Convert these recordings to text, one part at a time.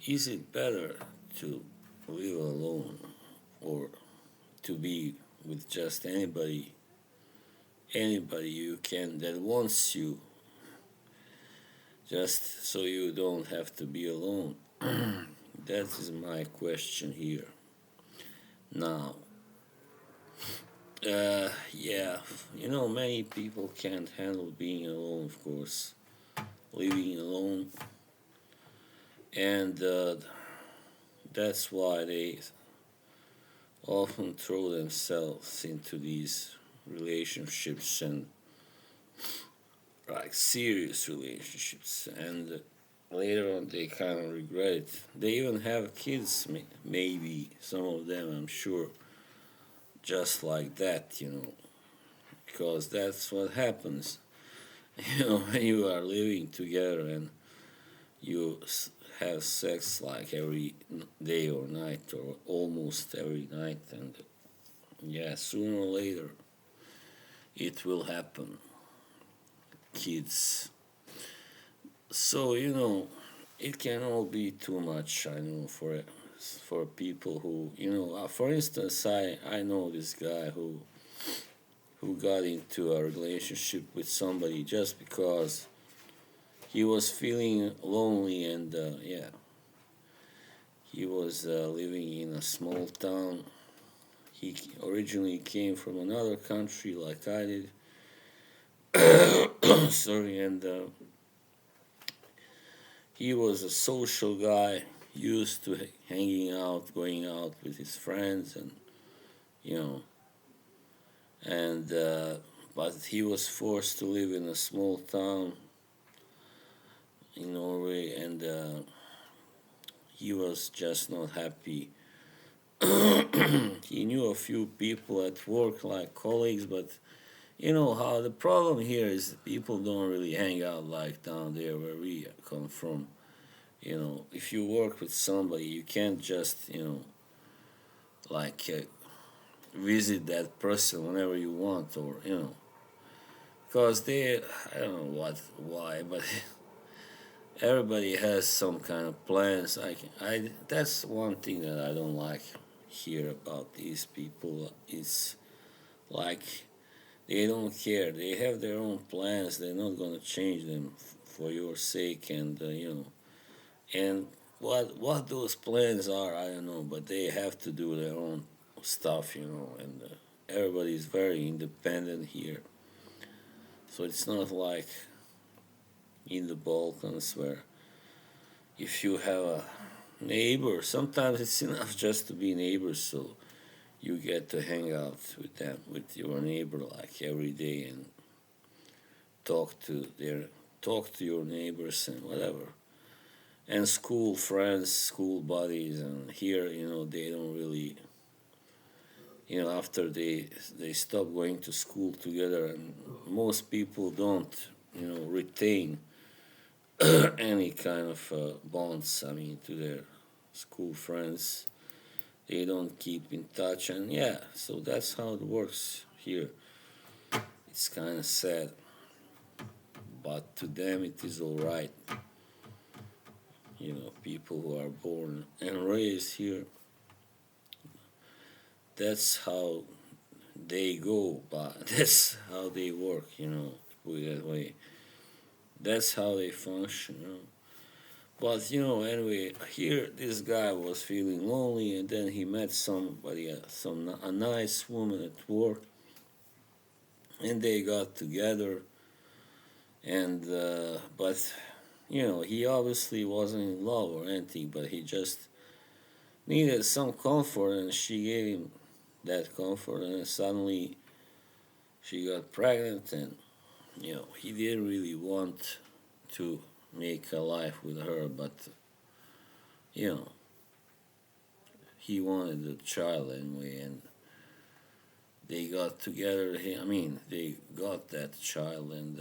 Is it better to live alone or to be with just anybody you can that wants you, just so you don't have to be alone? That is my question here. Now, yeah, many people can't handle being alone, of course, living alone, and that's why they often throw themselves into these relationships and like serious relationships, and later on they kind of regret it. They even have kids, maybe some of them, I'm sure, just like that, because that's what happens. When you are living together and you have sex like every day or night or almost every night, and yeah, sooner or later it will happen, kids. So it can all be too much. I know for people who for instance, I know this guy who got into a relationship with somebody just because he was feeling lonely, and yeah, he was living in a small town. He originally came from another country like I did. Sorry, and he was a social guy, used to hanging out, going out with his friends, and you know, and but he was forced to live in a small town in Norway, and he was just not happy. He knew a few people at work, like colleagues, but you know how the problem here is that people don't really hang out like down there where we come from. If you work with somebody, you can't just, like visit that person whenever you want, or, because I don't know why, but everybody has some kind of plans. That's one thing that I don't like here about these people. Is like they don't care. They have their own plans. They're not gonna change them for your sake, and and what those plans are, I don't know. But they have to do their own stuff, and everybody's very independent here. So it's not like in the Balkans where if you have a neighbor, sometimes it's enough just to be neighbors. So you get to hang out with them, with your neighbor, like every day, and talk to their talk to your neighbors and whatever. And school friends, school buddies, and here, they don't really, after they stop going to school together, and most people don't, retain any kind of bonds. I mean, to their school friends, they don't keep in touch, and yeah, so that's how it works here. It's kind of sad, but to them it is all right. People who are born and raised here, that's how they go, but that's how they work, put it that way. That's how they function. But anyway, here this guy was feeling lonely, and then he met somebody, a nice woman at work, and they got together. And but he obviously wasn't in love or anything, but he just needed some comfort, and she gave him that comfort, and then suddenly she got pregnant, and he didn't really want to make a life with her, but you know he wanted a child anyway, and they got together. They got that child, and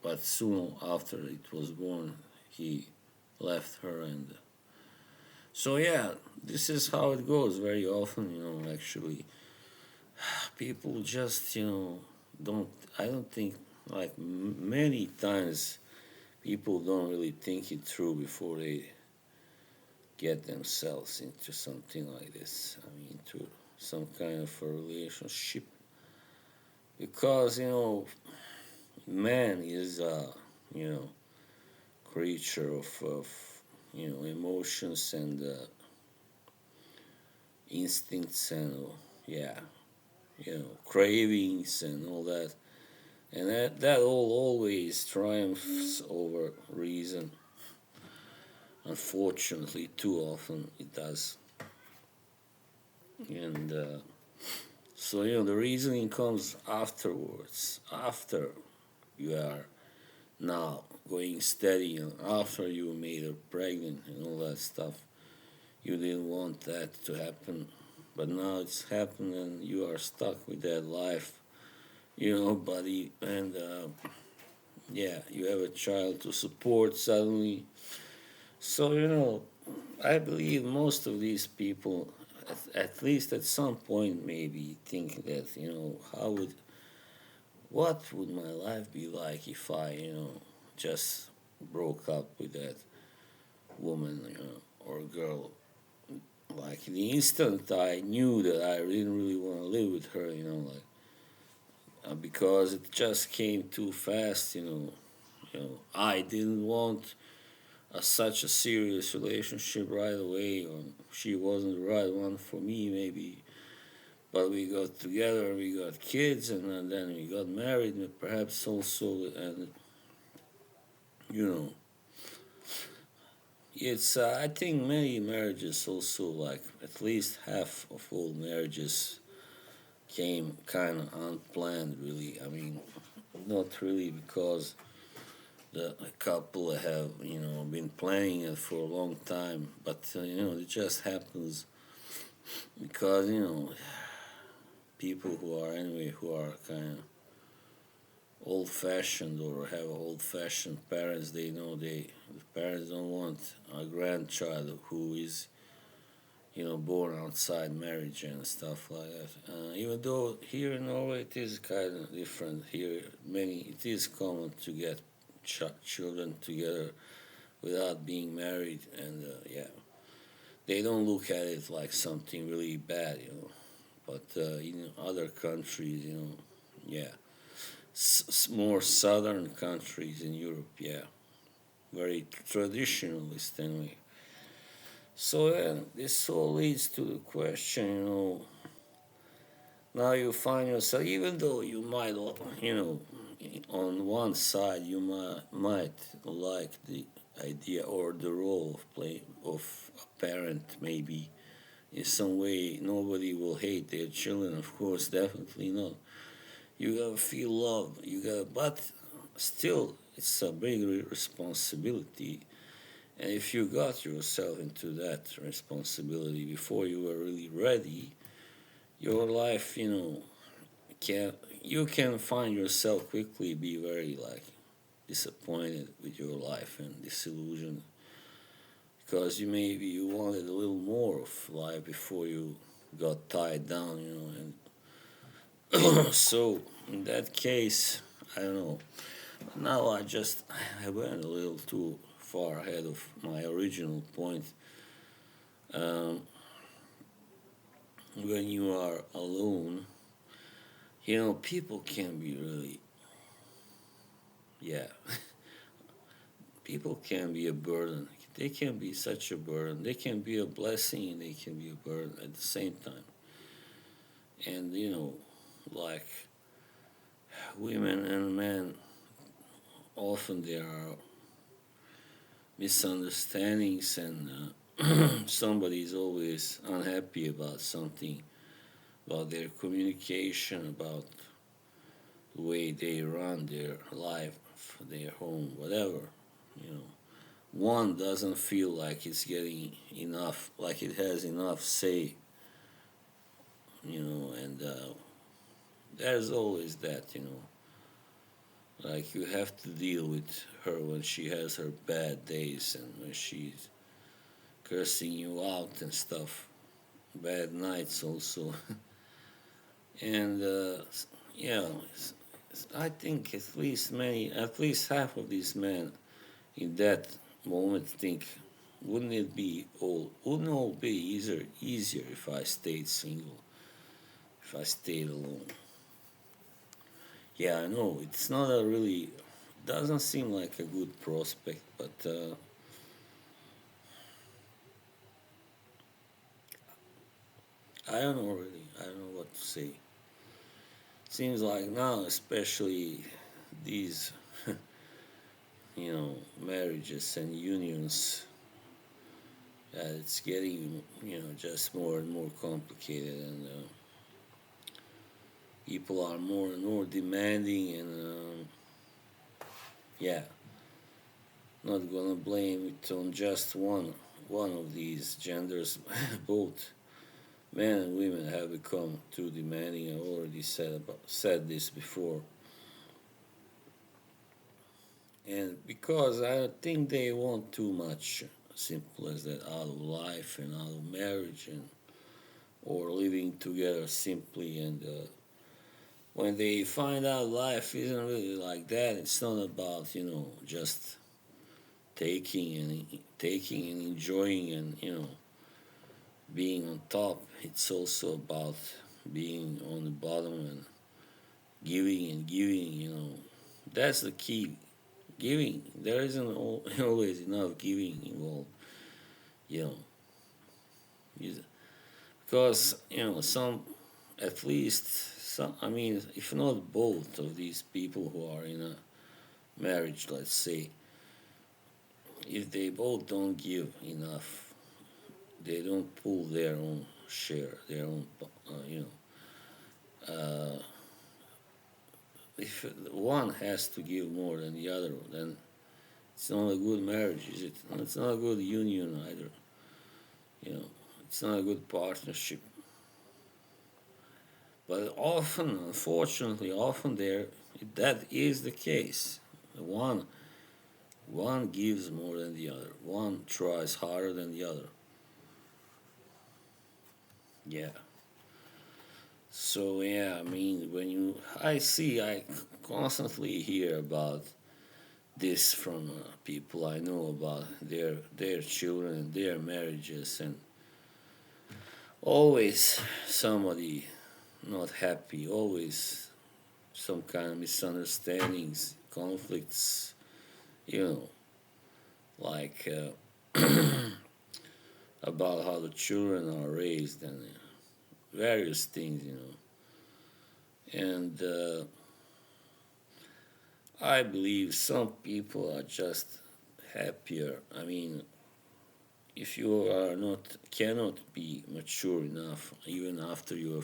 but soon after it was born, he left her, and so yeah, this is how it goes very often. Actually, people just don't. I don't think, like, many times people don't really think it through before they get themselves into something like this. I mean, to some kind of a relationship, because man is a you know creature of emotions and instincts and yeah cravings and all that, and that all always triumphs over reason. Unfortunately, too often it does, and so the reasoning comes afterwards, after you are now going steady, and after you made her pregnant and all that stuff. You didn't want that to happen, but now it's happened, and you are stuck with that life, buddy, and yeah, you have a child to support suddenly. So I believe most of these people, at least at some point, maybe think that what would my life be like if I just broke up with that woman, or girl. Like the instant I knew that I didn't really want to live with her, because it just came too fast, I didn't want such a serious relationship right away, or she wasn't the right one for me, maybe. But we got together, we got kids, and then we got married, and perhaps also, and you know, it's I think many marriages also, like at least half of all marriages came kind of unplanned, really. I mean, not really because the couple have been planning it for a long time, but it just happens because people who are kind of old fashioned or have old fashioned parents, they know the parents don't want a grandchild who is born outside marriage and stuff like that. Even though here in Norway it is kind of different. Here, it is common to get children together without being married, and yeah, they don't look at it like something really bad, But in other countries, yeah, more southern countries in Europe, yeah, very traditionalist anyway. So this all leads to the question, now you find yourself, even though you might, on one side you might like the idea or the role of play of a parent, maybe in some way nobody will hate their children, of course, definitely not. You gotta feel love, but still it's a big responsibility. And if you got yourself into that responsibility before you were really ready, your life, can you can find yourself quickly be very like disappointed with your life and disillusioned because you wanted a little more of life before you got tied down, and so in that case, I don't know. Now I went a little too far ahead of my original point. Um, when you are alone, people can be really, yeah, people can be a burden. They can be such a burden. They can be a blessing and they can be a burden at the same time. And, like women and men, often there are misunderstandings, and somebody is always unhappy about something, about their communication, about the way they run their life, their home, whatever. You know, one doesn't feel like it's getting enough, like it has enough say. And there's always that. Like you have to deal with her when she has her bad days and when she's cursing you out and stuff. Bad nights also. And yeah, I think at least half of these men in that moment think wouldn't all be easier if I stayed single, if I stayed alone? Yeah, I know it's not a really doesn't seem like a good prospect, but I don't know really. I don't know what to say. Seems like now, especially these, marriages and unions, it's getting, just more and more complicated, and people are more and more demanding, and yeah, not gonna blame it on just one of these genders. Both men and women have become too demanding. I already said this before, and because I think they want too much, simple as that, out of life and out of marriage and or living together simply. And when they find out life isn't really like that, it's not about just taking and enjoying and being on top. It's also about being on the bottom and giving and giving. That's the key. Giving. There isn't always enough giving involved. You know, because some, at least some. I mean, if not both of these people who are in a marriage, let's say, if they both don't give enough, they don't pull their own share, their own, uh, if one has to give more than the other, then it's not a good marriage, is it? It's not a good union either. You know, it's not a good partnership. But often, unfortunately, often that is the case. One one gives more than the other. One tries harder than the other. Yeah. So yeah, I mean, I constantly hear about this from people I know about their children and their marriages, and always somebody not happy, always some kind of misunderstandings, conflicts, you know, like about how the children are raised and various things, And I believe some people are just happier. I mean, if you are not cannot be mature enough, even after you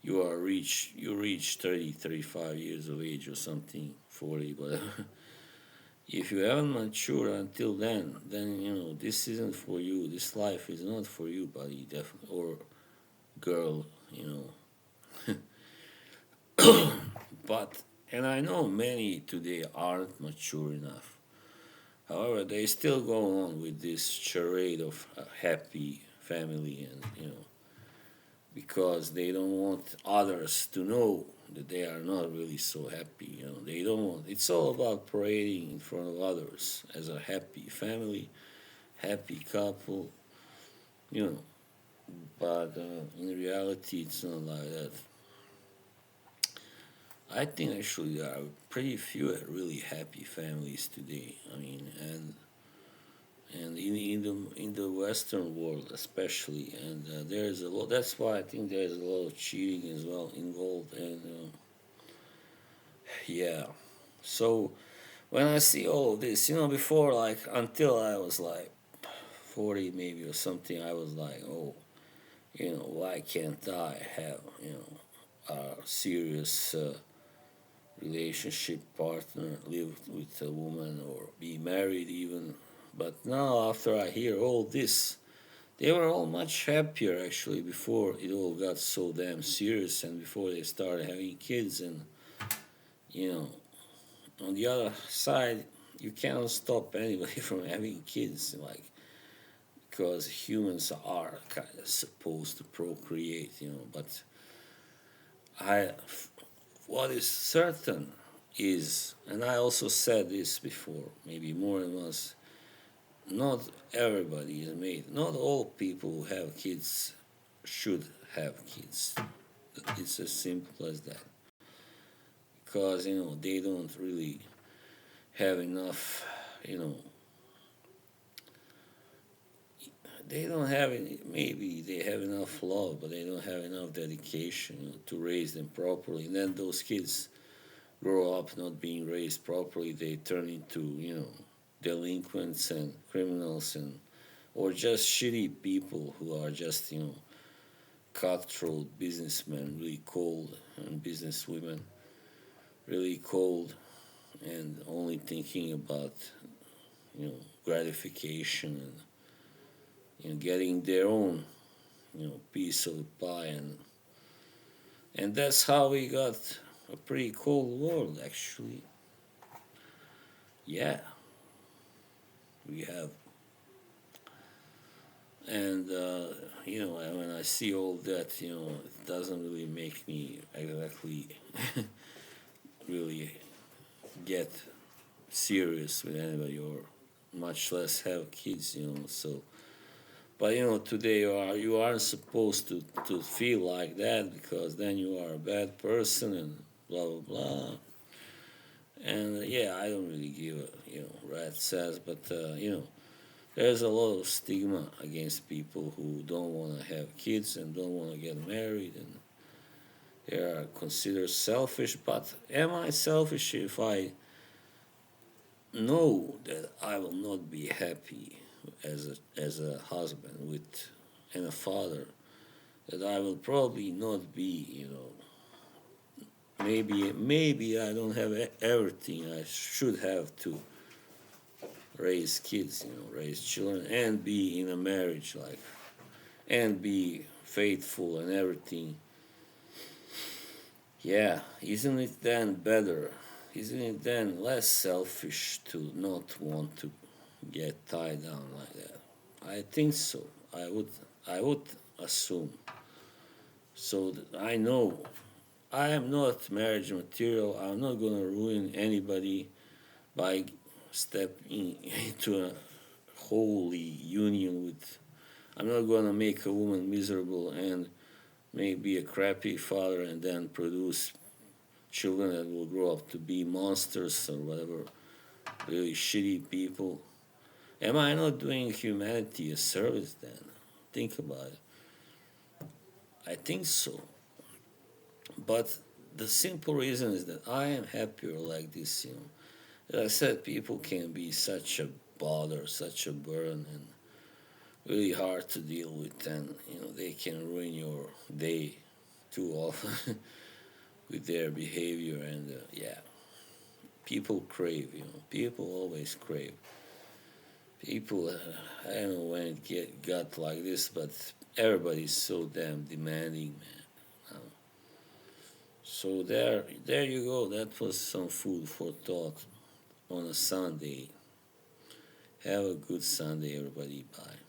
reach 30, 35 years of age or something, 40, but if you haven't matured until then this isn't for you. This life is not for you, buddy, definitely, or girl, But and I know many today aren't mature enough. However, they still go on with this charade of a happy family, and because they don't want others to know that they are not really so happy. They don't want. It's all about parading in front of others as a happy family, happy couple. You know, but in reality, it's not like that. I think actually there are pretty few really happy families today. I mean, and in the Western world especially, and there's a lot. That's why I think there's a lot of cheating as well involved, and yeah. So when I see all of this, before, like, until I was like 40 maybe or something, I was like, oh, why can't I have a serious relationship partner, live with a woman, or be married even. But now, after I hear all this, they were all much happier actually before it all got so damn serious and before they started having kids. And, you know, on the other side, you cannot stop anybody from having kids, like, because humans are kind of supposed to procreate, but I what is certain is, and I also said this before, maybe more than once, not everybody is made. Not all people who have kids should have kids. It's as simple as that. Because they don't really have enough. You know, they don't have any. Maybe they have enough love, but they don't have enough dedication to raise them properly. And then those kids grow up not being raised properly. They turn into delinquents and criminals and or just shitty people who are just cutthroat businessmen, really cold, and businesswomen, really cold, and only thinking about gratification and getting their own piece of the pie, and that's how we got a pretty cold world actually. Yeah, we have. And when I see all that, it doesn't really make me exactly really get serious with anybody, or much less have kids. So, but today you aren't supposed to feel like that, because then you are a bad person and blah blah blah. And yeah, I don't really give a rat's ass, but there's a lot of stigma against people who don't want to have kids and don't want to get married, and they are considered selfish. But am I selfish if I know that I will not be happy as a husband with and a father? That I will probably not be, maybe I don't have everything I should have to raise kids, raise children, and be in a marriage, like, and be faithful and everything. Yeah, isn't it then better? Isn't it then less selfish to not want to get tied down like that? I think so. I would assume. So that I know I am not marriage material. I'm not gonna ruin anybody by stepping into a holy union with. I'm not gonna make a woman miserable and maybe a crappy father and then produce children that will grow up to be monsters or whatever, really shitty people. Am I not doing humanity a service then? Think about it. I think so. But the simple reason is that I am happier like this. As I said, people can be such a bother, such a burden, and really hard to deal with, and they can ruin your day too often with their behavior, and yeah, people crave. People always crave. People, I don't know when it got like this, but everybody's so damn demanding, man. So there you go. That was some food for thought on a Sunday. Have a good Sunday, everybody. Bye.